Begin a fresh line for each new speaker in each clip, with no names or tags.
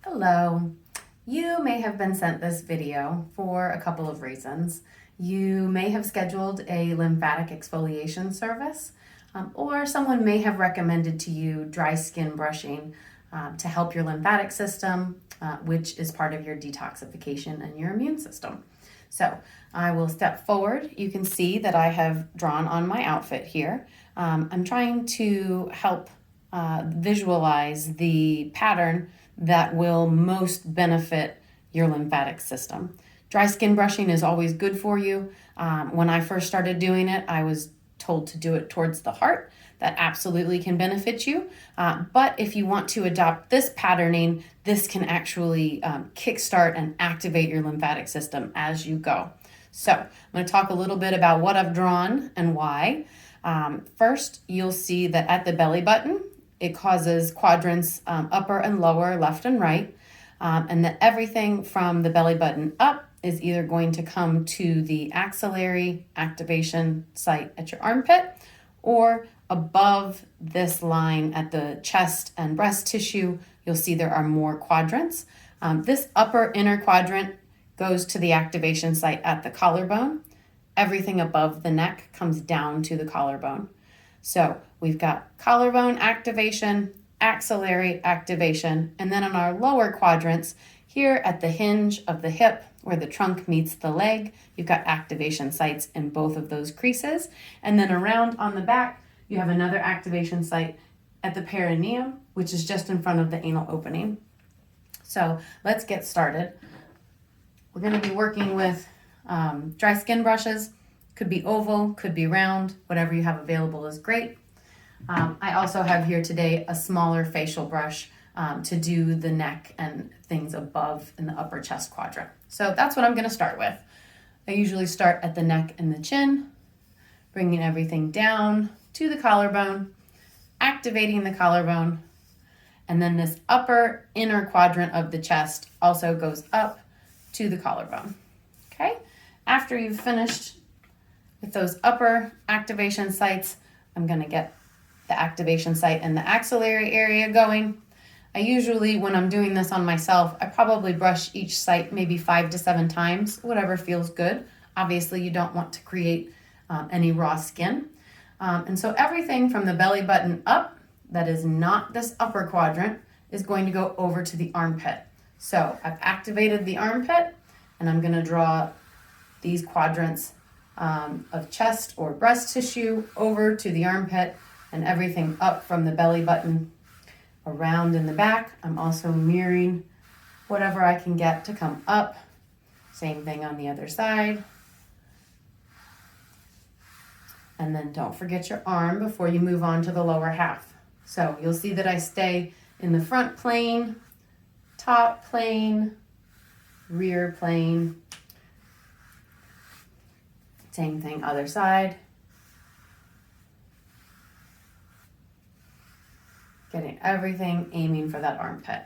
Hello. You may have been sent this video for a couple of reasons. You may have scheduled a lymphatic exfoliation service, or someone may have recommended to you dry skin brushing to help your lymphatic system, which is part of your detoxification and your immune system. So I will step forward. You can see that I have drawn on my outfit here. I'm trying to help visualize the pattern that will most benefit your lymphatic system. Dry skin brushing is always good for you. When I first started doing it, I was told to do it towards the heart. That absolutely can benefit you. But if you want to adopt this patterning, this can actually kickstart and activate your lymphatic system as you go. So I'm going to talk a little bit about what I've drawn and why. First, you'll see that at the belly button, it causes quadrants upper and lower, left and right, and that everything from the belly button up is either going to come to the axillary activation site at your armpit or above this line at the chest and breast tissue. You'll see there are more quadrants. This upper inner quadrant goes to the activation site at the collarbone. Everything above the neck comes down to the collarbone. So we've got collarbone activation, axillary activation, and then on our lower quadrants, here at the hinge of the hip where the trunk meets the leg, you've got activation sites in both of those creases. And then around on the back, you have another activation site at the perineum, which is just in front of the anal opening. So let's get started. We're going to be working with dry skin brushes. Could be oval, could be round, whatever you have available is great. I also have here today a smaller facial brush to do the neck and things above in the upper chest quadrant. So that's what I'm going to start with. I usually start at the neck and the chin, bringing everything down to the collarbone, activating the collarbone, and then this upper inner quadrant of the chest also goes up to the collarbone. Okay? After you've finished with those upper activation sites, I'm going to get the activation site in the axillary area going. I usually, when I'm doing this on myself, I probably brush each site maybe 5 to 7 times, whatever feels good. Obviously, you don't want to create any raw skin. And so everything from the belly button up that is not this upper quadrant is going to go over to the armpit. So I've activated the armpit, and I'm going to draw these quadrants of chest or breast tissue over to the armpit, and everything up from the belly button around in the back. I'm also mirroring whatever I can get to come up. Same thing on the other side. And then don't forget your arm before you move on to the lower half. So you'll see that I stay in the front plane, top plane, rear plane. Same thing, other side. Getting everything aiming for that armpit.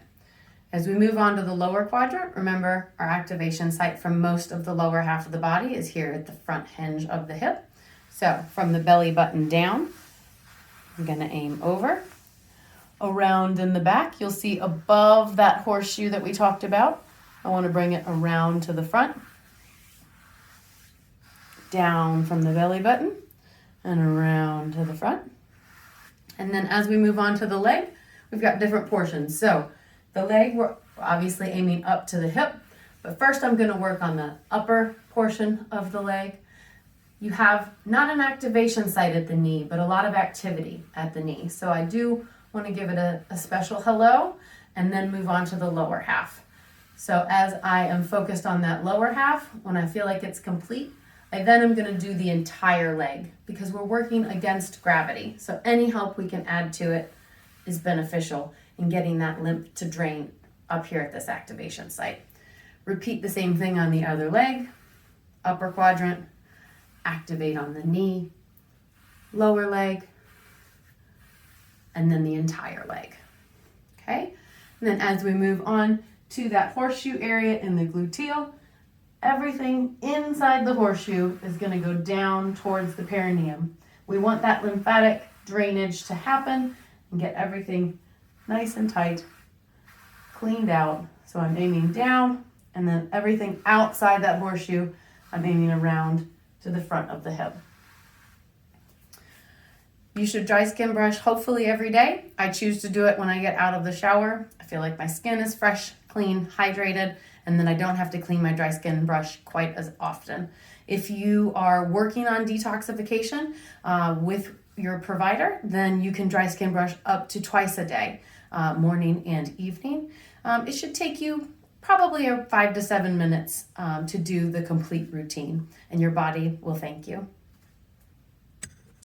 As we move on to the lower quadrant, remember our activation site from most of the lower half of the body is here at the front hinge of the hip. So from the belly button down, I'm going to aim over. Around in the back, you'll see above that horseshoe that we talked about, I want to bring it around to the front. Down from the belly button and around to the front. And then as we move on to the leg, we've got different portions. So the leg, we're obviously aiming up to the hip, but first I'm going to work on the upper portion of the leg. You have not an activation site at the knee, but a lot of activity at the knee. So I do want to give it a special hello and then move on to the lower half. So as I am focused on that lower half, when I feel like it's complete, I then am going to do the entire leg because we're working against gravity. So any help we can add to it is beneficial in getting that lymph to drain up here at this activation site. Repeat the same thing on the other leg, upper quadrant, activate on the knee, lower leg, and then the entire leg. Okay? And then as we move on to that horseshoe area in the gluteal, everything inside the horseshoe is going to go down towards the perineum. We want that lymphatic drainage to happen and get everything nice and tight cleaned out. So I'm aiming down, and then everything outside that horseshoe, I'm aiming around to the front of the hip. You should dry skin brush hopefully every day. I choose to do it when I get out of the shower. I feel like my skin is fresh, clean, hydrated, and then I don't have to clean my dry skin brush quite as often. If you are working on detoxification with your provider, then you can dry skin brush up to twice a day, morning and evening. It should take you probably 5 to 7 minutes to do the complete routine, and your body will thank you.